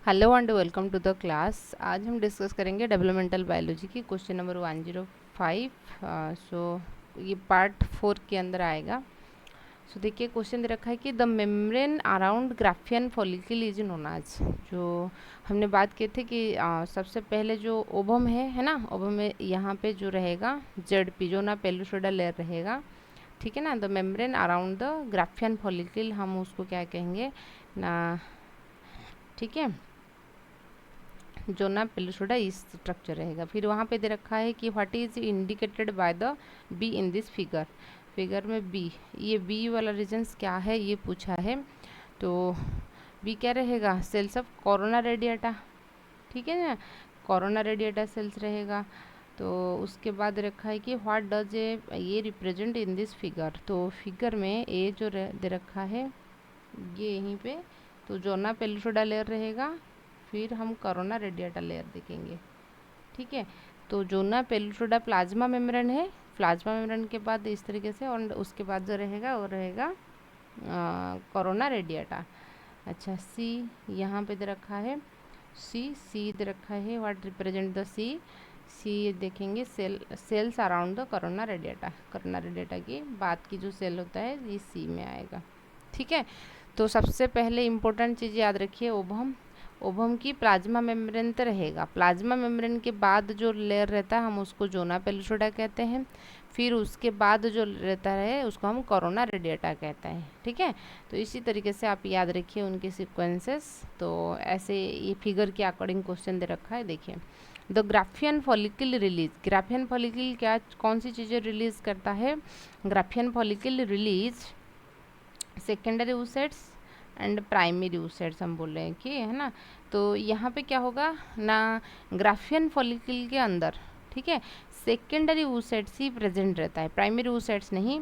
Hello and welcome to the class. आज हम discuss करेंगे डेवलपमेंटल बायोलॉजी की क्वेश्चन नंबर 105। सो ये पार्ट 4 के अंदर आएगा। सो देखिए क्वेश्चन दे रखा है कि the membrane around Graafian follicle is known as. जो हमने बात की थी कि सबसे पहले जो ओवम है ना, ओवम में यहाँ पे जो रहेगा जेडपी जो ना पेलुसोडा लेयर रहेगा, ठीक है ना। The membrane around the Graafian follicle हम उसको क्या कहेंगे ना, ठीक है, जो ना पेलुसोडा इस स्ट्रक्चर रहेगा। फिर वहाँ पे दे रखा है कि what is indicated by the be in this figure. Figure में बी, ये बी वाला रीजन्स क्या है ये पूछा है। तो बी क्या रहेगा, सेल्स ऑफ कोरोना रेडिएटा, ठीक है ना, कोरोना रेडिएटा सेल्स रहेगा। तो उसके बाद रखा है कि व्हाट डज ये रिप्रेजेंट इन दिस फिगर। तो फिगर में ए जो दे रखा है ये यहीं पे, तो जोना पेलुसोडा लेयर रहेगा, फिर हम कोरोना रेडिएटा लेयर देखेंगे, ठीक है। तो जोना पेलुसोडा प्लाज्मा मेम्ब्रेन है, प्लाज्मा मेम्ब्रेन के बाद इस तरीके से, और उसके बाद जो रहेगा वो रहेगा कोरोना रेडिएटा। अच्छा सी यहाँ पे दे रखा है, सी दे रखा है, what represent the C. C देखेंगे cells around the corona radiata की बाद की जो सेल होता है ये सी में आएगा, ठीक है। तो सबसे पहले इम्पोर्टेंट चीज़ याद रखिए, ओवम, ओवम की प्लाज्मा मेम्ब्रेन तो रहेगा। प्लाज्मा मेम्ब्रेन के बाद जो लेयर रहता है हम उसको जोना पेलुसोडा कहते हैं। फिर उसके बाद जो रहता है उसको हम कोरोना रेडिएटा कहते हैं, ठीक है। तो इसी तरीके से आप याद रखिए उनके सीक्वेंसेस। तो ऐसे ये फिगर के अकॉर्डिंग क्वेश्चन दे रखा है। देखिए the Graafian follicle release, Graafian follicle क्या कौन सी चीज़ें रिलीज करता है। Graafian follicle release secondary oocytes and primary oocytes हम बोल रहे हैं कि, है ना। तो यहाँ पे क्या होगा ना, ग्राफियन फॉलिकल के अंदर, ठीक है, सेकेंडरी oocytes ही प्रेजेंट रहता है, प्राइमरी oocytes नहीं।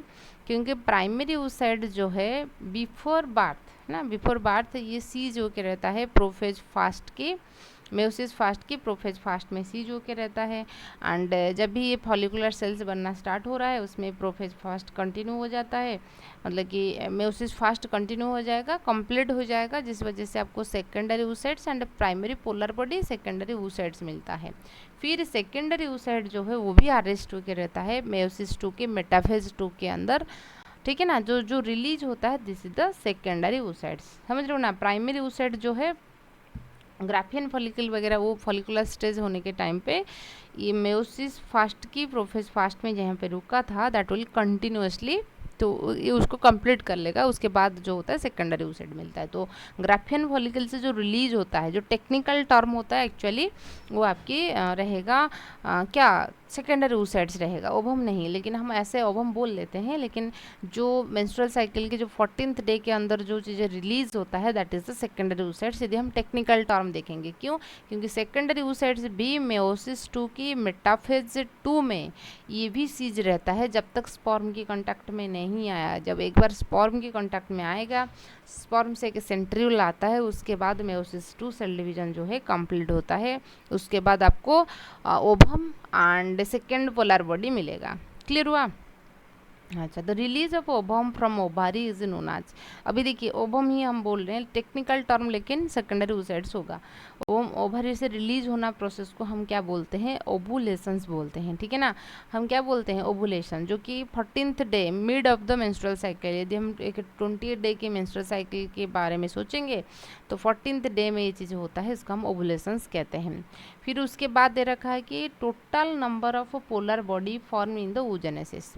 क्योंकि प्राइमरी oocyte जो है बिफोर बार्थ ना, बिफोर बार्थ ये सी जो के रहता है प्रोफेज फास्ट की, मेयोसिस फास्ट की प्रोफेज फास्ट में सी जो के रहता है। एंड जब भी ये फॉलिकुलर सेल्स बनना स्टार्ट हो रहा है उसमें प्रोफेज फास्ट कंटिन्यू हो जाता है, मतलब कि मेयोसिस फास्ट कंटिन्यू हो जाएगा, कंप्लीट हो जाएगा, जिस वजह से आपको secondary oocytes and primary polar body secondary oocytes मिलता है। फिर सेकेंडरी oocyte जो है वो भी RS2 के रहता है मेयोसिस 2 के मेटाफेज 2 के अंदर, ठीक है ना। जो जो रिलीज होता है this is the secondary oocytes, समझ रहे हो ना। प्राइमरी oocyte जो है ग्राफियन फॉलिकल वगैरह वो फॉलिकुलर स्टेज होने के टाइम पे ये मेयोसिस फास्ट की प्रोफेज फास्ट में जहाँ पे रुका था दैट विल कंटिन्यूअसली, तो ये उसको कंप्लीट कर लेगा, उसके बाद जो होता है सेकेंडरी oocyte मिलता है। तो ग्राफियन फॉलिकल से जो रिलीज होता है, जो टेक्निकल टर्म होता है एक्चुअली वो आपकी रहेगा क्या, सेकेंडरी oocytes रहेगा, ओवम नहीं। लेकिन हम ऐसे ओवम बोल लेते हैं, लेकिन जो मेंस्ट्रुअल साइकिल के जो 14th डे के अंदर जो चीज़ें रिलीज होता है that is the secondary oocytes। यदि हम टेक्निकल टर्म देखेंगे, क्यों, क्योंकि सेकेंडरी oocytes भी मेयोसिस 2 की मेटाफेज 2 में ये भी सीज रहता है जब तक स्पर्म की कांटेक्ट में नहीं आया। जब एक बार स्पर्म की कांटेक्ट में आएगा, स्पर्म से एक सेंट्रियोल आता है, उसके बाद मेयोसिस 2 सेल डिवीजन जो है कंप्लीट होता है। उसके बाद आपको ovum and second polar body मिलेगा। क्लियर हुआ। अच्छा, the release of ovum from ovary is known as. अभी देखिए ओवम ही हम बोल रहे हैं टेक्निकल टर्म, लेकिन सेकेंडरी oocytes होगा। ओवम ओवरी से रिलीज होना प्रोसेस को हम क्या बोलते हैं, ओवुलेशंस बोलते हैं, ठीक है ना। हम क्या बोलते हैं, ओवुलेशन, जो कि 14th day mid of the menstrual cycle. यदि हम एक 20 डे के मेंस्ट्रुअल साइकिल के बारे में सोचेंगे तो 14th डे में ये चीज़ होता है, इसको हम ओवुलेशंस कहते हैं। फिर उसके बाद दे रखा है कि total number of polar body form in the oogenesis।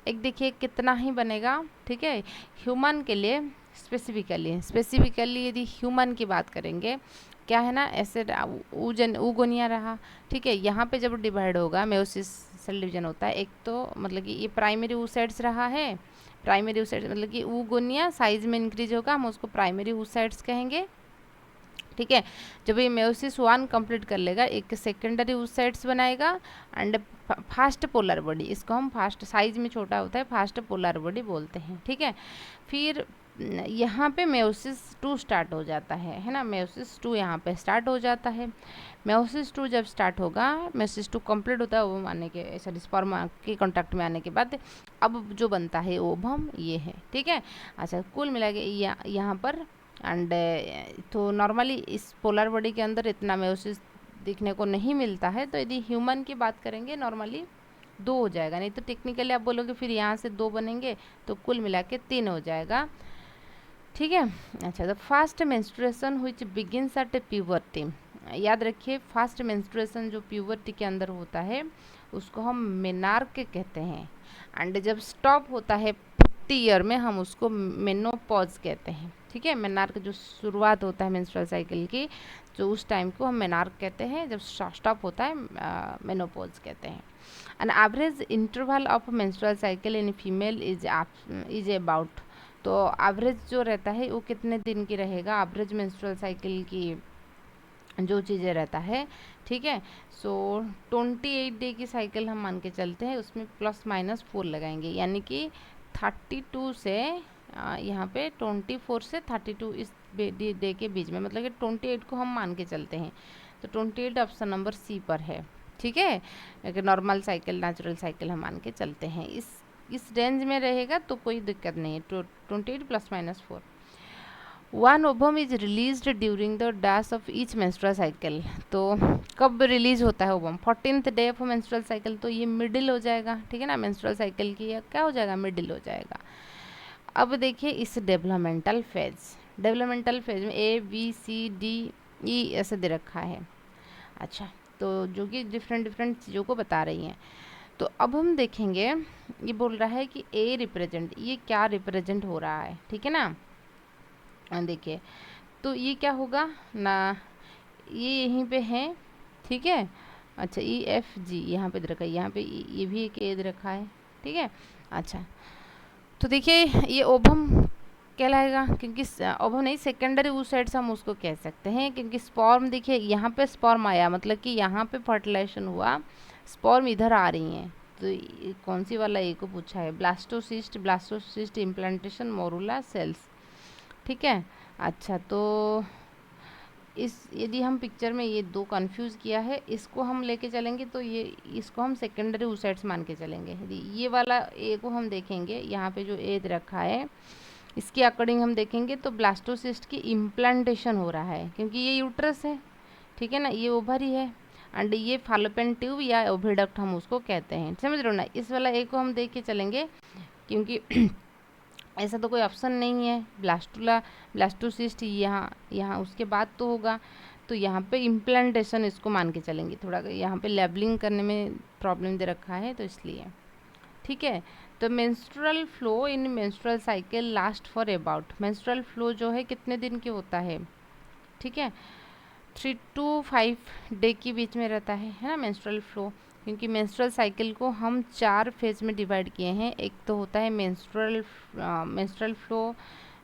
एक देखिए कितना ही बनेगा, ठीक है। ह्यूमन के लिए स्पेसिफिकली यदि ह्यूमन की बात करेंगे, क्या है ना, ऐसे ऊगोनिया रहा, ठीक है। यहाँ पे जब डिवाइड होगा मेयोसिस सेल डिवीजन होता है, एक तो मतलब कि ये प्राइमरी oocytes रहा है, प्राइमरी oocytes मतलब कि ऊगोनिया साइज में इंक्रीज होगा, हम उसको प्राइमरी oocytes कहेंगे, ठीक है। जब ये मेयोसिस 1 कंप्लीट कर लेगा एक सेकेंडरी oocytes बनाएगा एंड फास्ट पोलर बॉडी, इसको हम फास्ट साइज में छोटा होता है फास्ट पोलर बॉडी बोलते हैं, ठीक है। फिर यहाँ पे मेयोसिस 2 स्टार्ट हो जाता है ना, मेयोसिस 2 यहाँ पे स्टार्ट हो जाता है। मेयोसिस 2 जब स्टार्ट होगा, मेयोसिस 2 कंप्लीट होता है वो आने के, सॉरी स्पर्म के कांटेक्ट में आने के बाद अब जो बनता है ओवम ये है, ठीक है। अच्छा कुल मिला के यहाँ पर एंड तो नॉर्मली इस पोलर बॉडी के अंदर इतना मेयोसिस देखने को नहीं मिलता है। तो यदि ह्यूमन की बात करेंगे नॉर्मली 2 हो जाएगा, नहीं तो टेक्निकली आप बोलोगे फिर यहाँ से 2 बनेंगे तो कुल मिला के 3 हो जाएगा। ठीक है। अच्छा, the fast menstruation which begins at puberty, याद रखिए फास्ट मेंस्ट्रुएशन जो प्यूबर्टी के अंदर होता है उसको हम मेनार्क कहते हैं, एंड जब स्टॉप होता है 50 ईयर में हम उसको मेनोपॉज कहते हैं। ठीक है, मेनार्क जो शुरुआत होता है मेंस्ट्रुअल साइकिल की, जो उस टाइम को हम मेनार्क कहते हैं, जब स्टॉप होता है मेनोपॉज कहते हैं। An average interval of menstrual cycle in female is about, तो एवरेज जो रहता है वो कितने दिन की रहेगा, एवरेज मेंस्ट्रुअल साइकिल की जो चीज़ें रहता है। ठीक है, सो 28 डे की साइकिल हम मान के चलते हैं, उसमें +- 4 लगाएंगे, यानी कि 32 से यहाँ पे 24 से 32 इस डे के बीच में, मतलब कि 28 को हम मान के चलते हैं। तो 28 ऑप्शन नंबर सी पर है। ठीक है, अगर नॉर्मल साइकिल नेचुरल साइकिल हम मान के चलते हैं, इस रेंज में रहेगा तो कोई दिक्कत नहीं है। 28 +- 4। 1 ovum is release during the dash of each menstrual cycle, तो कब रिलीज होता है ovum? 14th day of menstrual cycle, तो ये मिडिल हो जाएगा। ठीक है ना, मेंस्ट्रुअल साइकिल की या क्या हो जाएगा, मिडिल हो जाएगा। अब देखिए इस डेवलपमेंटल फेज में ABCDE ऐसे दे रखा है। अच्छा, तो जो कि डिफरेंट चीज़ों को बता रही हैं। तो अब हम देखेंगे, ये बोल रहा है कि ए रिप्रेजेंट, ये क्या रिप्रेजेंट हो रहा है। ठीक है ना, देखिए तो ये क्या होगा ना, ये यहीं पे है। ठीक है, अच्छा EFG यहाँ पे दे रखा है, यहाँ पे ये भी एक ए दे रखा है। ठीक है, अच्छा तो देखिए ये ओवम कहलाएगा, क्योंकि ओवम नहीं, सेकेंडरी oocyte से हम उसको कह सकते हैं, क्योंकि स्पर्म देखिए यहाँ पे स्पर्म आया, मतलब कि यहाँ पे फर्टिलाइजेशन हुआ, स्पर्म इधर आ रही हैं। तो कौन सी वाला ए को पूछा है, ब्लास्टोसिस्ट इम्प्लांटेशन मोरूला सेल्स। ठीक है, अच्छा तो यदि हम पिक्चर में ये 2 कंफ्यूज किया है, इसको हम लेके चलेंगे तो ये इसको हम सेकेंडरी oocytes मान के चलेंगे। यदि ये वाला ए को हम देखेंगे, यहाँ पे जो ए रखा है इसके अकॉर्डिंग हम देखेंगे तो ब्लास्टोसिस्ट की इम्प्लांटेशन हो रहा है, क्योंकि ये यूट्रस है। ठीक है ना, ये ओवरी है, एंड ये फॉलोपियन ट्यूब या ओविडक्ट हम उसको कहते हैं। समझ रहे हो ना, इस वाला ए को हम देख के चलेंगे, क्योंकि ऐसा तो कोई ऑप्शन नहीं है। ब्लास्टोसिस्ट यहाँ उसके बाद तो होगा, तो यहाँ पे इम्प्लांटेशन इसको मान के चलेंगे। थोड़ा यहाँ पे लेबलिंग करने में प्रॉब्लम दे रखा है तो इसलिए। ठीक है, तो menstrual flow in menstrual cycle last for about, menstrual flow जो है कितने दिन के होता है? ठीक है, 3 to 5 डे के बीच में रहता है ना मेंस्ट्रुअल फ्लो, क्योंकि मेंस्ट्रुअल साइकिल को हम 4 फेज में डिवाइड किए हैं। एक तो होता है मेंस्ट्रुअल फ्लो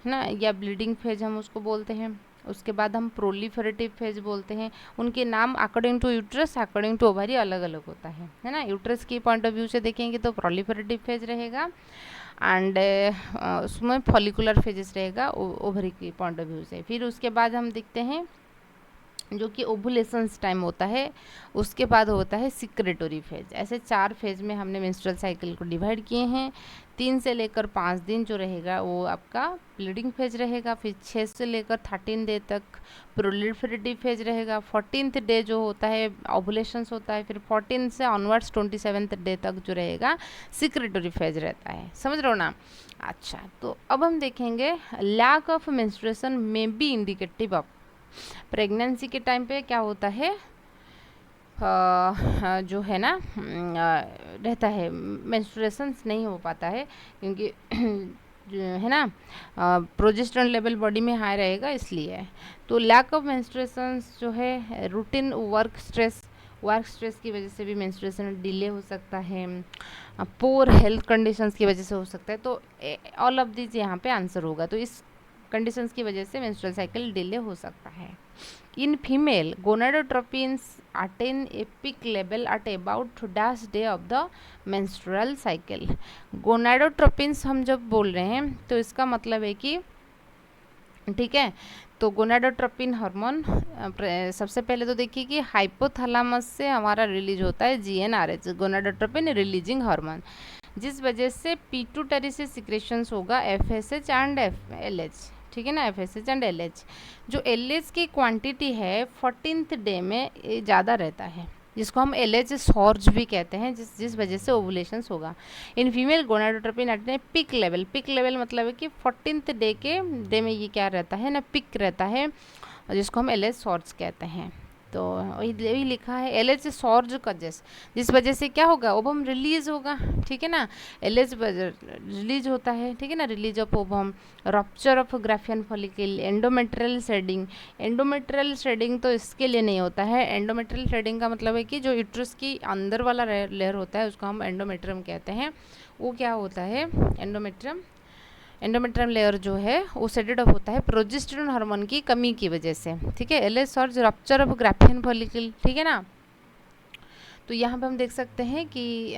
है ना, या ब्लीडिंग फेज हम उसको बोलते हैं। उसके बाद हम प्रोलिफरेटिव फेज बोलते हैं। उनके नाम according to uterus according to ovary अलग अलग होता है ना। यूट्रस की पॉइंट ऑफ व्यू से देखेंगे तो प्रोलिफरेटिव फेज रहेगा, एंड उसमें फॉलिकुलर फेजेस रहेगा ओवरी की पॉइंट ऑफ व्यू से। फिर उसके बाद हम देखते हैं जो कि ओवुलेशंस टाइम होता है, उसके बाद होता है सिक्रेटरी फेज। ऐसे 4 फेज में हमने मेंस्ट्रुअल साइकिल को डिवाइड किए हैं। 3 से लेकर 5 दिन जो रहेगा वो आपका ब्लीडिंग फेज रहेगा। फिर 6 से लेकर 13 डे तक प्रोलिफरेटिव फेज रहेगा। 14th डे जो होता है ओवुलेशंस होता है। फिर 14 से ऑनवर्ड्स 27th डे तक जो रहेगा सिक्रेटरी फेज रहता है। समझ रहे हो ना। अच्छा, तो अब हम देखेंगे lack of menstruation may be indicative of, pregnancy के टाइम पे क्या होता है जो है ना रहता है, मेंस्ट्रुएशंस नहीं हो पाता है, क्योंकि जो है ना प्रोजेस्टेरोन लेवल बॉडी में हाई रहेगा इसलिए। तो लैक ऑफ मेंस्ट्रुएशंस जो है रूटीन वर्क स्ट्रेस की वजह से भी मेंस्ट्रुएशन डिले हो सकता है। पोर हेल्थ कंडीशंस की वजह से हो सकता है। तो ऑल ऑफ दिस यहाँ पे आंसर होगा। तो इस कंडीशंस की वजह से मेंस्ट्रुअल साइकिल डिले हो सकता है। In female gonadotropins attain a peak level at about dash day of the menstrual cycle. Gonadotropins हम जब बोल रहे हैं तो इसका मतलब है कि, ठीक है, तो गोनाडोट्रोपिन हार्मोन सबसे पहले तो देखिए कि हाइपोथैलेमस से हमारा रिलीज होता है GnRH, गोनाडोट्रोपिन रिलीजिंग हार्मोन, जिस वजह से पिट्यूटरी से सिक्रेशंस होगा FSH एंड FLH। ठीक है ना, FSH एंड LH। जो LH की क्वांटिटी है 14th डे में ज़्यादा रहता है, जिसको हम LH सॉर्ज भी कहते हैं, जिस वजह से ओवुलेशंस होगा। In female gonadotropin at a peak level मतलब है कि 14th डे में ये क्या रहता है ना, पिक रहता है, जिसको हम LH सॉर्ज कहते हैं। तो वही लिखा है LH सॉर्ज का जिस वजह से क्या होगा, ओवम रिलीज होगा, ठीक है ना। LH रिलीज होता है, ठीक है ना, release of ovum, rupture of Graafian follicle, endometrial shedding. Endometrial shedding तो इसके लिए नहीं होता है। एंडोमेट्रियल शेडिंग का मतलब है कि जो यूट्रस की अंदर वाला लेयर होता है उसको हम एंडोमेट्रियम कहते हैं। वो क्या होता है, एंडोमेट्रियम लेयर जो है वो सेटेड ऑफ होता है प्रोजेस्टेरोन हार्मोन की कमी की वजह से, ठीक है। LH surge rupture of Graafian follicle, ठीक है ना। तो यहाँ पे हम देख सकते हैं कि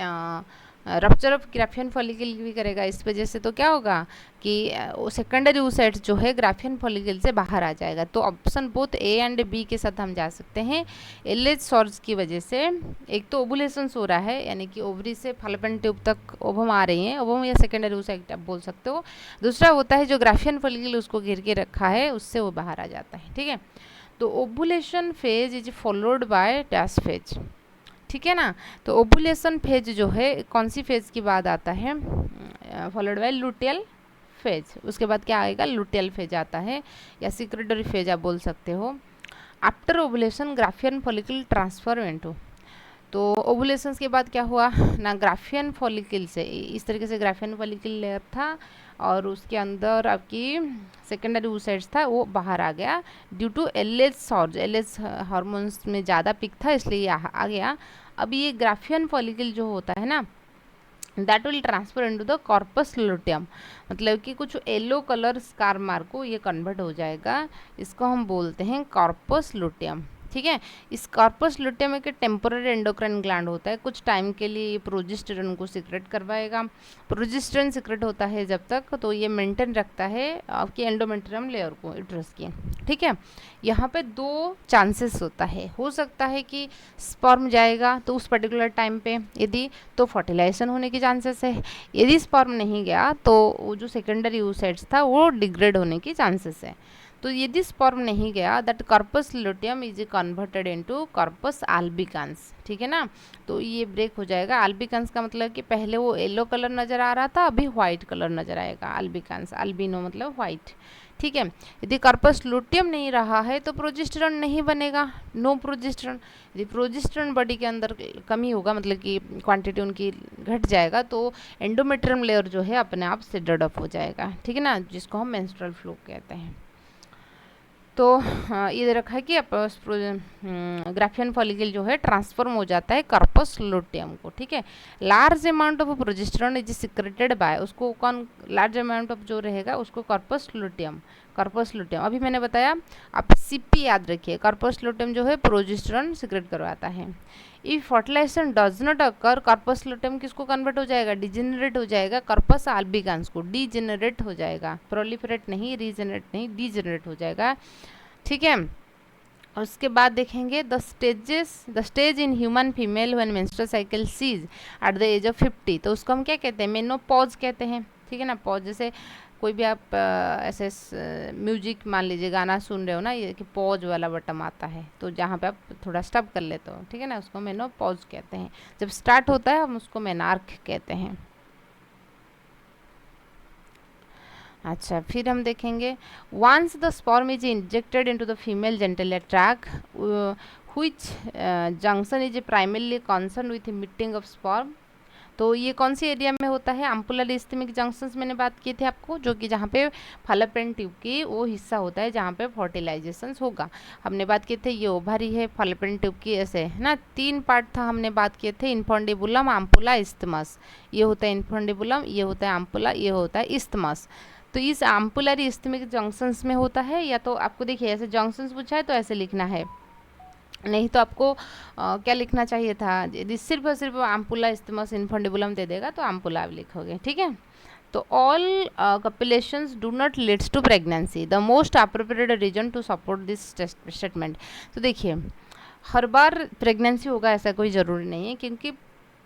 रप्चर ऑफ ग्राफियन फॉलिकल भी करेगा इस वजह से। तो क्या होगा कि वो सेकेंडरी oocytes जो है ग्राफियन फॉलिकल से बाहर आ जाएगा। तो option both A and B के साथ हम जा सकते हैं। LH सॉर्ज की वजह से एक तो ओवुलेशंस हो रहा है, यानी कि ओवरी से फैलोपियन ट्यूब तक ओवम आ रही हैं, ओवम या सेकेंडरी oocyte आप बोल सकते हो। दूसरा होता है जो ग्राफियन फॉलिकल उसको घेर के रखा है, उससे वो बाहर आ जाता है, ठीक है। तो ovulation phase is followed by dash phase, ठीक है ना। तो ओवुलेशन फेज जो है कौन सी फेज के बाद आता है, फॉलोड बाय लुटियल फेज। उसके बाद क्या आएगा, लुटियल फेज आता है, या सिक्रेटरी फेज आप बोल सकते हो। After ovulation Graafian follicle transfer into, तो ओवुलेशन के बाद क्या हुआ ना, ग्राफियन फॉलिकल से इस तरीके से ग्राफियन फॉलिकल लेयर था और उसके अंदर आपकी सेकेंडरी oocytes था, वो बाहर आ गया due to LH surge. LH hormones में ज़्यादा पिक था इसलिए आ गया। अब ये ग्राफियन फॉलिकल जो होता है ना, that will transfer into the corpus luteum, मतलब कि कुछ येलो कलर स्कार मार्क को ये कन्वर्ट हो जाएगा, इसको हम बोलते हैं कॉर्पस लुटियम, ठीक है। इस कॉर्पस लुटियम एक टेम्पोररी एंडोक्राइन ग्लैंड होता है, कुछ टाइम के लिए ये प्रोजेस्टेरोन को सिक्रेट करवाएगा। प्रोजेस्टेरोन सिक्रेट होता है जब तक, तो ये मेंटेन रखता है आपकी एंडोमेट्रियम लेयर को, यूट्रस की, ठीक है। यहाँ पे दो चांसेस होता है, हो सकता है कि स्पर्म जाएगा तो उस पर्टिकुलर टाइम पे, यदि तो फर्टिलाइजेशन होने की चांसेस है। यदि स्पर्म नहीं गया तो वो जो सेकेंडरी oocytes था वो डिग्रेड होने की चांसेस है। तो यदि स्पर्म नहीं गया, that corpus luteum is converted into corpus albicans, ठीक है ना। तो ये ब्रेक हो जाएगा। आल्बिकांस का मतलब कि पहले वो येलो कलर नज़र आ रहा था, अभी व्हाइट कलर नज़र आएगा। आल्बिकांस, अल्बिनो मतलब व्हाइट, ठीक है। यदि कॉर्पस लुटियम नहीं रहा है तो प्रोजेस्टेरोन नहीं बनेगा, नो प्रोजेस्टेरोन। यदि प्रोजेस्टेरोन बॉडी के अंदर कमी होगा, मतलब कि क्वांटिटी उनकी घट जाएगा, तो एंडोमेट्रियम लेयर जो है अपने आप से डेड ऑफ हो जाएगा, ठीक है ना, जिसको हम मेंस्ट्रुअल फ्लो कहते हैं। तो ये रखा है कि ग्राफियन फॉलिकल जो है ट्रांसफॉर्म हो जाता है कॉर्पस लुटियम को, ठीक है। Large amount of progesterone is secreted by, उसको कौन, लार्ज अमाउंट ऑफ जो रहेगा उसको कॉर्पस लुटियम अभी मैंने बताया, आप CP याद रखिए। कॉर्पस लुटियम जो है प्रोजेस्टेरोन सिक्रेट करवाता है। If fertilization does not occur, corpus luteum किसको कन्वर्ट हो जाएगा, डिजेनरेट हो जाएगा, कॉर्पस आल्बिकांस को, डिजेनरेट हो जाएगा, प्रोलिफरेट नहीं, रीजेनरेट नहीं, डिजेनरेट हो जाएगा, ठीक है। और उसके बाद देखेंगे the stage in human female when menstrual cycle cease at the age of 50, तो उसको हम क्या कहते हैं, मेनोपॉज कहते हैं, ठीक है ना। पॉज जैसे कोई भी आप ऐसे म्यूजिक मान लीजिए, गाना सुन रहे हो ना, ये कि पॉज वाला बटन आता है, तो जहाँ पे आप थोड़ा स्टॉप कर लेते हो, ठीक है ना, उसको मेनोपॉज कहते हैं। जब स्टार्ट होता है हम उसको मेनार्क कहते हैं। अच्छा, फिर हम देखेंगे once the sperm is injected into the female genital tract which junction is primarily concern with meeting of sperm, तो ये कौन सी एरिया में होता है, एम्पुलर इस्थेमिक जंक्शंस मैंने बात की थी आपको, जो कि जहाँ पे फैलोपियन ट्यूब की वो हिस्सा होता है जहाँ पे फर्टिलाइजेशन होगा। हमने बात की थे ये ओवरी है फैलोपियन ट्यूब की, ऐसे है ना, 3 पार्ट था, हमने बात किए थे इन्फोंडिबुलम, एम्पुला, इस्थमस। ये होता है इन्फोंडिबुलम, ये होता है एम्पुला, ये होता है इस्थमस। तो इस एम्पुलर इस्थेमिक जंक्शंस में होता है, या तो आपको देखिए ऐसे जंक्शंस पूछा है तो ऐसे लिखना है, नहीं तो आपको क्या लिखना चाहिए था, यदि सिर्फ और सिर्फ एम्पुला इस्थमस इन्फोंडिबुलम दे देगा तो एम्पुला आप लिखोगे, ठीक है। तो all copulations do not leads to pregnancy, the most appropriate reason to support this statement. तो देखिए हर बार प्रेगनेंसी होगा ऐसा कोई ज़रूरी नहीं है, क्योंकि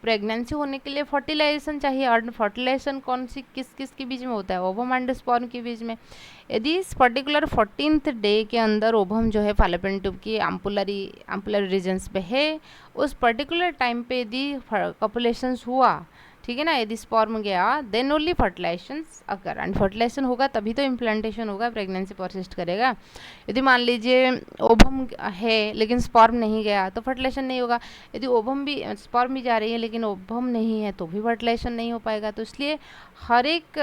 प्रेगनेंसी होने के लिए फर्टिलाइजेशन चाहिए, और फर्टिलाइजेशन कौन सी किस किस के बीच में होता है, ओवम एंड स्पर्म के बीच में। यदि इस पर्टिकुलर 14th डे के अंदर ओवम जो है फैलोपियन ट्यूब की एम्पुलरी रीजन्स पे है, उस पर्टिकुलर टाइम पे यदि कपुलेशंस हुआ, ठीक है ना, यदि स्पर्म गया, then only fertilization occur, and fertilization होगा तभी तो इम्प्लांटेशन होगा, प्रेगनेंसी परसिस्ट करेगा। यदि मान लीजिए ओवम है लेकिन स्पर्म नहीं गया तो फर्टिलाइजेशन नहीं होगा, यदि ओवम भी स्पर्म भी जा रही है लेकिन ओवम नहीं है तो भी फर्टिलाइजेशन नहीं हो पाएगा। तो इसलिए हर एक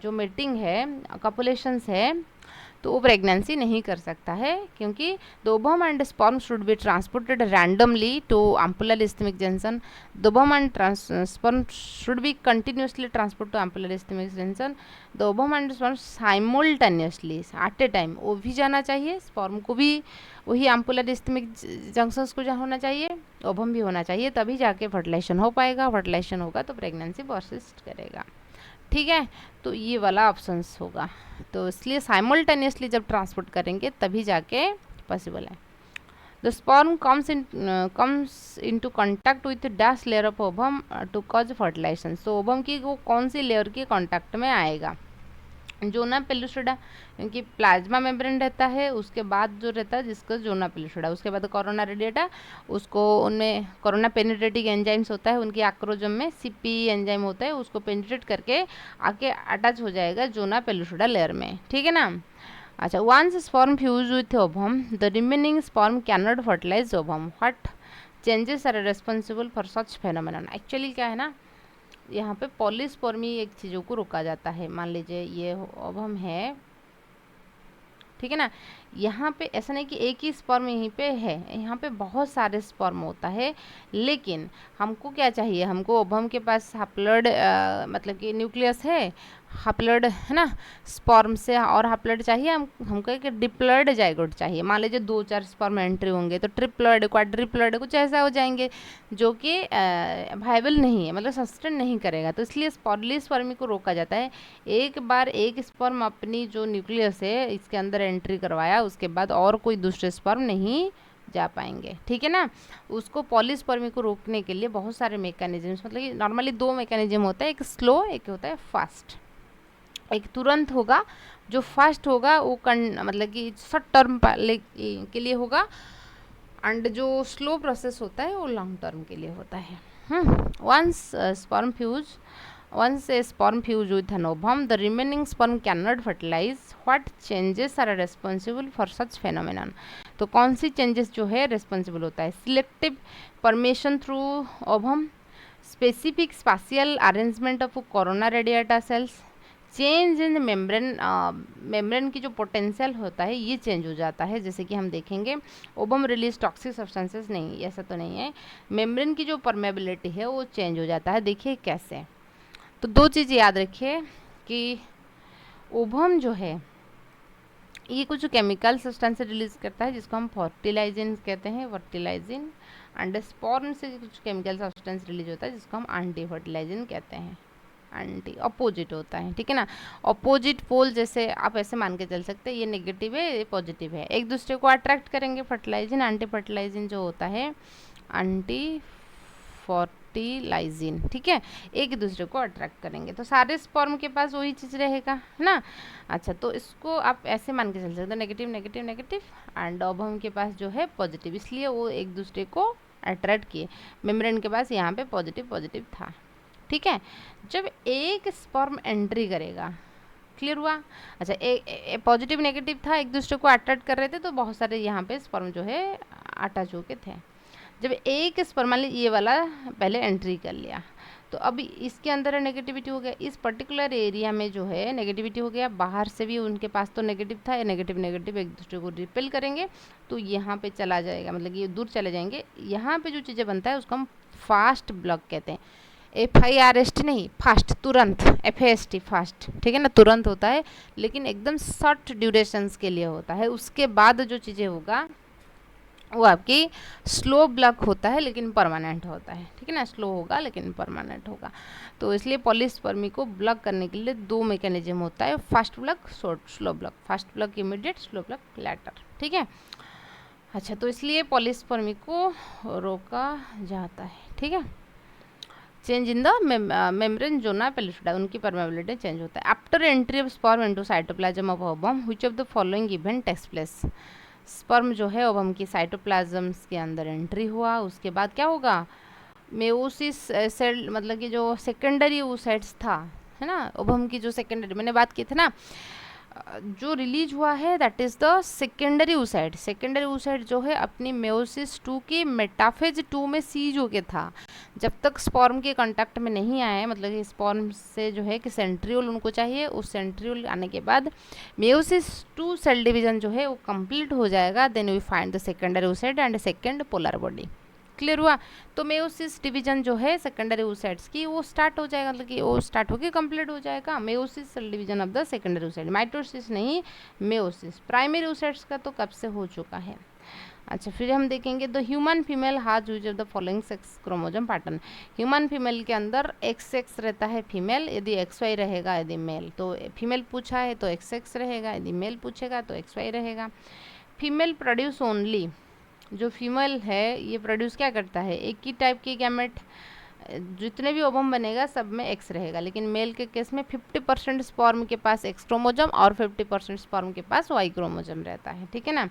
जो मीटिंग है, कपुलेशंस है, तो वो प्रेगनेंसी नहीं कर सकता है, क्योंकि the ovum and sperm should be transported randomly to ampullary isthmic junction, the ovum and sperm should be continuously transport to ampullary isthmic junction, the ovum and sperm simultaneously at a time, वो भी जाना चाहिए, sperm को भी वही ampullar isthmic junctions को जहाँ होना चाहिए, ओवम भी होना चाहिए, तभी जाके फर्टिलाइजेशन हो पाएगा, फर्टिलाइजेशन होगा तो प्रेगनेंसी परसिस्ट करेगा। ठीक है, तो ये वाला ऑप्शंस होगा। तो इसलिए साइमल्टेनियसली जब ट्रांसपोर्ट करेंगे तभी जाके पॉसिबल है। The sperm comes into contact with dash layer of ovum to cause fertilization. तो ओवम की वो कौन सी लेयर के कांटेक्ट में आएगा, जोना पेलुसिडा, क्योंकि प्लाज्मा मेम्ब्रेन रहता है, उसके बाद जो रहता है जिसको जोना पेलुसिडा, उसके बाद कोरोना रेडिएटा, उसको उनमें कोरोना पेनिट्रेटिंग एंजाइम्स होता है, उनकी एक्रोजम में सीपी एंजाइम होता है, उसको पेनिट्रेट करके आके अटैच हो जाएगा जोना पेलुसिडा लेयर में। ठीक है ना। अच्छा, once sperm fuse with ovum the remaining sperm can not fertilize ovum, what changes are responsible for such phenomenon. Actually क्या है ना, यहाँ पे पॉलीस्पर्मी एक चीज़ों को रोका जाता है। मान लीजिए ये ओवम है, ठीक है ना, यहाँ पे ऐसा नहीं कि एक ही स्पर्म यहीं पे है, यहाँ पे बहुत सारे स्पर्म होता है, लेकिन हमको क्या चाहिए, हमको ओवम के पास हैप्लॉइड मतलब कि न्यूक्लियस है, हैप्लॉइड है ना, स्पर्म से और हैप्लॉइड चाहिए, हमको एक डिप्लॉइड जाइगोट चाहिए। मान लीजिए 2-4 स्पर्म एंट्री होंगे तो ट्रिप्लॉइड, क्वाड्रिप्लॉइड कुछ ऐसा हो जाएंगे जो कि वायबल नहीं है, मतलब सस्टेन नहीं करेगा। तो इसलिए पॉलीस्पर्मी को रोका जाता है। एक बार एक स्पर्म अपनी जो न्यूक्लियस है इसके अंदर एंट्री करवाया, उसके बाद और कोई दूसरे स्पर्म नहीं जा पाएंगे। ठीक है ना। उसको पॉलीस्पर्मी को रोकने के लिए बहुत सारे मैकेनिज्म्स, मतलब कि नॉर्मली 2 मैकेनिज्म होता है, एक स्लो, एक होता है फास्ट। एक तुरंत होगा, जो फास्ट होगा वो मतलब कि शॉर्ट टर्म के लिए होगा, एंड जो स्लो प्रोसेस होता है वो लॉन्ग टर्म के लिए होता है। Once a sperm fuse with an ovum, the remaining sperm cannot fertilize. What changes are responsible for such phenomenon? तो कौन सी चेंजेस जो है रेस्पॉन्सिबल होता है, selective permeation through ovum, specific spatial arrangement of corona radiata cells, change in membrane की जो potential होता है ये चेंज हो जाता है। जैसे कि हम देखेंगे ओवम रिलीज टॉक्सिक सब्सटेंसेस, नहीं ऐसा तो नहीं है, मेम्ब्रेन की जो परमेबिलिटी है वो चेंज हो जाता है। देखिए कैसे, तो 2 चीज़ याद रखिए कि ओवम जो है ये कुछ केमिकल सब्सटेंस रिलीज करता है जिसको हम फर्टिलाइजिन कहते हैं, फर्टिलाइजिन, एंड स्पर्म से कुछ केमिकल सब्सटेंस रिलीज होता है जिसको हम एंटी फर्टिलाइजिन कहते हैं। एंटी अपोजिट होता है, ठीक है ना, अपोजिट पोल, जैसे आप ऐसे मान के चल सकते हैं ये नेगेटिव है ये पॉजिटिव है, एक दूसरे को अट्रैक्ट करेंगे। फर्टिलाइजिन एंटी फर्टिलाइजिन जो होता है एंटी फर्टिलाइजिन, ठीक है, एक दूसरे को अट्रैक्ट करेंगे, तो सारे स्पर्म के पास वही चीज़ रहेगा, है ना। अच्छा, तो इसको आप ऐसे मान के चल सकते हैं, negative negative negative, and ovum के पास जो है पॉजिटिव, इसलिए वो एक दूसरे को अट्रैक्ट किए। मेम्ब्रेन के पास यहाँ पे पॉजिटिव पॉजिटिव था। ठीक है, जब एक स्पर्म एंट्री करेगा, क्लियर हुआ। अच्छा, पॉजिटिव नेगेटिव था, एक दूसरे को अट्रैक्ट कर रहे थे, तो बहुत सारे यहाँ पे स्पर्म जो है अटैच होके थे। जब एक स्पर्म, मान लीजिए ये वाला पहले एंट्री कर लिया, तो अब इसके अंदर नेगेटिविटी हो गया, इस पर्टिकुलर एरिया में जो है नेगेटिविटी हो गया, बाहर से भी उनके पास तो नेगेटिव था, ये नेगेटिव नेगेटिव एक दूसरे को रिपेल करेंगे, तो यहाँ पे चला जाएगा, मतलब ये दूर चले जाएंगे। यहाँ पे जो चीज़ें बनता है उसको हम फास्ट ब्लॉक कहते हैं, FIRST नहीं, फास्ट, तुरंत, FAST फास्ट, ठीक है ना, तुरंत होता है, लेकिन एकदम शॉर्ट ड्यूरेशंस के लिए होता है। उसके बाद जो चीज़ें होगा वो आपकी स्लो ब्लॉक होता है लेकिन परमानेंट होता है, ठीक है ना, स्लो होगा लेकिन परमानेंट होगा। तो इसलिए पॉलीस्पर्मी को ब्लॉक करने के लिए 2 मैकेनिज्म होता है, fast block, slow block, fast block immediate, slow block later, ठीक है। अच्छा, तो इसलिए पॉलीस्पर्मी को रोका जाता है, ठीक है। Change in the membrane zona pellucida, उनकी परमेबिलिटी चेंज होता है। After entry of sperm into cytoplasm of ovum which of the following event takes place. Sperm जो है ओवम की साइटोप्लाज्म के अंदर एंट्री हुआ, उसके बाद क्या होगा, मेयोसिस सेल, मतलब कि जो सेकेंडरी oocytes था, है ना, ओवम की जो सेकेंडरी मैंने बात की थी ना, जो रिलीज हुआ है that is the secondary oocyte। Secondary oocyte जो है अपनी मेयोसिस 2 की मेटाफेज 2 में सीज हो गया था। जब तक स्पर्म के कांटेक्ट में नहीं आए, मतलब कि स्पर्म से जो है कि सेंट्रियोल उनको चाहिए, उस सेंट्रियोल आने के बाद मेयोसिस 2 सेल डिवीजन जो है वो कंप्लीट हो जाएगा, then we find the secondary oocyte and second polar body. Clear हुआ। तो मेयोसिस डिवीजन जो है सेकेंडरी oocytes की वो स्टार्ट हो जाएगा, मतलब कि वो स्टार्ट होकर कंप्लीट हो जाएगा। Meiosis cell division of the secondary oocyte, mitosis नहीं, मेयोसिस। प्राइमरी oocytes का तो कब से हो चुका है। अच्छा, फिर हम देखेंगे the human female has use of the following sex chromosome pattern. Human female के अंदर एक्स एक्स रहता है फीमेल, यदि एक्स वाई रहेगा, यदि मेल तो फीमेल पूछा है तो एक्स एक्स रहेगा, यदि मेल पूछेगा तो एक्स वाई रहेगा। फीमेल प्रोड्यूस ओनली, जो फीमेल है ये प्रोड्यूस क्या करता है, एक ही टाइप की गैमेट, जितने भी ओवम बनेगा सब में एक्स रहेगा, लेकिन मेल के केस में 50% स्पर्म के पास एक्स क्रोमोजोम और 50% स्पर्म के पास वाई क्रोमोजोम रहता है, ठीक है ना।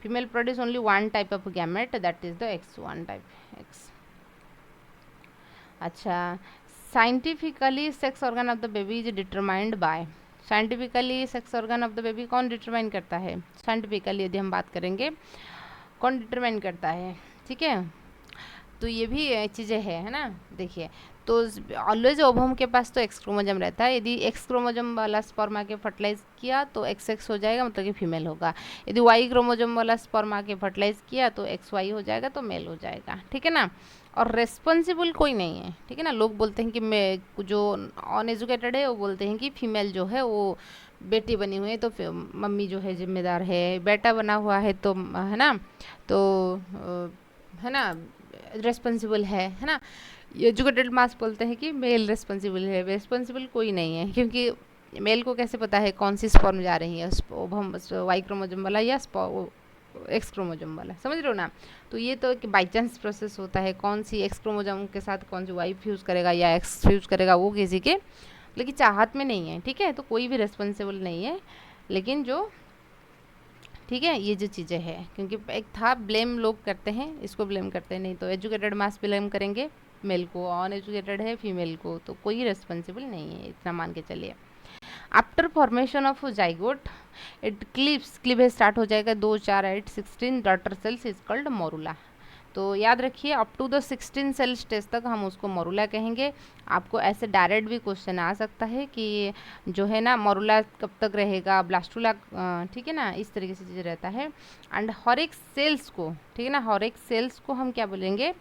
Female produce only one type of gamete that is the X, one type X. अच्छा, scientifically sex organ of the baby is determined by. Scientifically sex organ of the baby कौन determine करता है, scientifically यदि हम बात करेंगे कौन determine करता है, ठीक है। तो ये भी चीज़ें है ना। देखिए, तो ऑलवेज ओवम के पास तो एक्स क्रोमोजोम रहता है, यदि एक्स क्रोमोजोम वाला स्पर्म आके फर्टिलाइज किया तो एक्स एक्स हो जाएगा, मतलब कि फीमेल होगा। यदि वाई क्रोमोजोम वाला स्पर्म आके फर्टिलाइज किया तो एक्स वाई हो जाएगा, तो मेल हो जाएगा, ठीक है ना। और रेस्पॉन्सिबल कोई नहीं है, ठीक है ना। लोग बोलते हैं कि मैं जो अनएजुकेटेड है वो बोलते हैं कि फीमेल जो है वो बेटी बनी हुई है तो मम्मी जो है जिम्मेदार है, बेटा बना हुआ है तो, है ना, तो है ना रेस्पॉन्सिबल है ना। एजुकेटेड मास बोलते हैं कि मेल रेस्पॉन्सिबल है, रेस्पॉन्सिबल कोई नहीं है, क्योंकि मेल को कैसे पता है कौन सी स्पर्म जा रही है, वाई क्रोमोजोम वाला या एक्स क्रोमोजोम वाला, समझ रहे हो ना। तो ये तो कि बाई चांस प्रोसेस होता है, कौन सी एक्स क्रोमोजोम के साथ कौन सी वाई फ्यूज़ करेगा या एक्स फ्यूज़ करेगा, वो किसी के लेकिन चाहत में नहीं है, ठीक है। तो कोई भी रेस्पॉन्सिबल नहीं है, लेकिन जो, ठीक है, ये जो चीज़ें हैं, क्योंकि एक था ब्लेम लोग करते हैं, इसको ब्लेम करते हैं नहीं, तो एजुकेटेड मास ब्लेम करेंगे मेल को, ऑन एजुकेटेड है फीमेल को, तो कोई रेस्पॉन्सिबल नहीं है, इतना मान के चलिए। After formation of zygote it cleavage start हो जाएगा 2, 4, 8, 16 daughter cells is called morula. तो याद रखिए up to the 16 cell stage तक हम उसको मोरूला कहेंगे। आपको ऐसे डायरेक्ट भी क्वेश्चन आ सकता है कि जो है ना मोरूला कब तक रहेगा, ब्लास्टुला, ठीक है ना, इस तरीके से चीज़ रहता है। एंड हर एक सेल्स को, ठीक है ना, हर एक सेल्स को हम क्या बोलेंगे,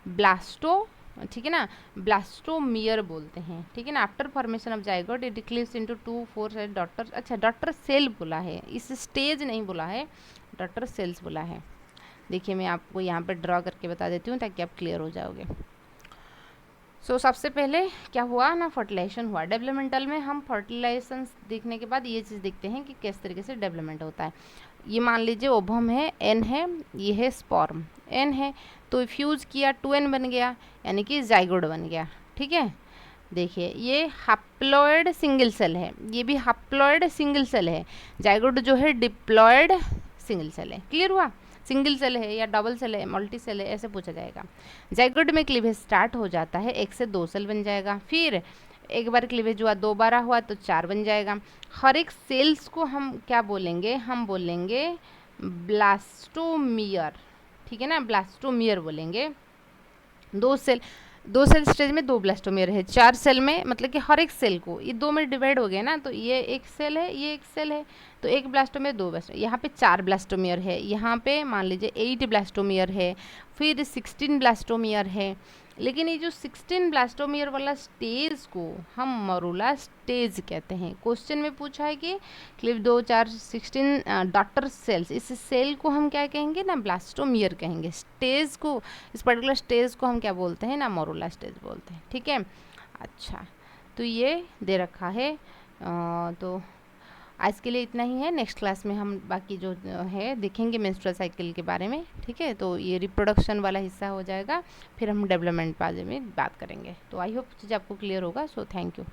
ब्लास्टो, ठीक है ना, ब्लास्टोमियर बोलते हैं, ठीक है ना। After formation of zygote it cleaves into 2, 4 cell daughter, अच्छा डॉटर सेल बोला है, इस स्टेज नहीं बोला है, डॉटर सेल्स बोला है। देखिए मैं आपको यहाँ पर ड्रॉ करके बता देती हूँ ताकि आप क्लियर हो जाओगे। सो सबसे पहले क्या हुआ ना, फर्टिलाइजेशन हुआ। डेवलपमेंटल में हम फर्टिलाइजेशन देखने के बाद ये चीज़ देखते हैं कि किस तरीके से डेवलपमेंट होता है। ये मान लीजिए ओवम है, एन है, ये है स्पर्म, एन है, तो फ्यूज़ किया 2n बन गया, यानी कि जाइगोट बन गया, ठीक है। देखिए ये हैप्लॉयड सिंगल सेल है, ये भी हैप्लॉयड सिंगल सेल है। जाइगोट जो है डिप्लॉयड सिंगल सेल है। क्लियर हुआ, सिंगल सेल है या डबल सेल है, मल्टी सेल है, ऐसे पूछा जाएगा। जाइगोट में क्लीवेज स्टार्ट हो जाता है, 1 से 2 सेल बन जाएगा, फिर एक बार क्लीवेज हुआ, 2 बार हुआ तो 4 बन जाएगा। हर एक सेल्स को हम क्या बोलेंगे, हम बोलेंगे ब्लास्टोमियर, ठीक है ना, ब्लास्टोमियर बोलेंगे। 2 सेल स्टेज में 2 ब्लास्टोमियर है, 4 सेल में मतलब कि हर एक सेल को ये 2 में डिवाइड हो गया ना, तो ये एक सेल है, ये एक सेल है, तो 1 ब्लास्टोमियर, 2 ब्लास्टोमियर, यहाँ पे 4 ब्लास्टोमियर है, यहाँ पे मान लीजिए 8 ब्लास्टोमियर है, फिर 16 ब्लास्टोमियर है। लेकिन ये जो 16 ब्लास्टोमियर वाला स्टेज को हम मोरूला स्टेज कहते हैं। क्वेश्चन में पूछा है कि क्लिव 2, 4, 16 डॉटर सेल्स, इस सेल को हम क्या कहेंगे ना, ब्लास्टोमियर कहेंगे। स्टेज को, इस पर्टिकुलर स्टेज को हम क्या बोलते हैं ना, मोरूला स्टेज बोलते हैं, ठीक है। अच्छा, तो ये दे रखा है, तो आज के लिए इतना ही है। नेक्स्ट क्लास में हम बाकी जो है देखेंगे मेंस्ट्रुअल साइकिल के बारे में, ठीक है। तो ये रिप्रोडक्शन वाला हिस्सा हो जाएगा, फिर हम डेवलपमेंट बारे में बात करेंगे। तो आई होप चीज़ आपको क्लियर होगा। So thank you.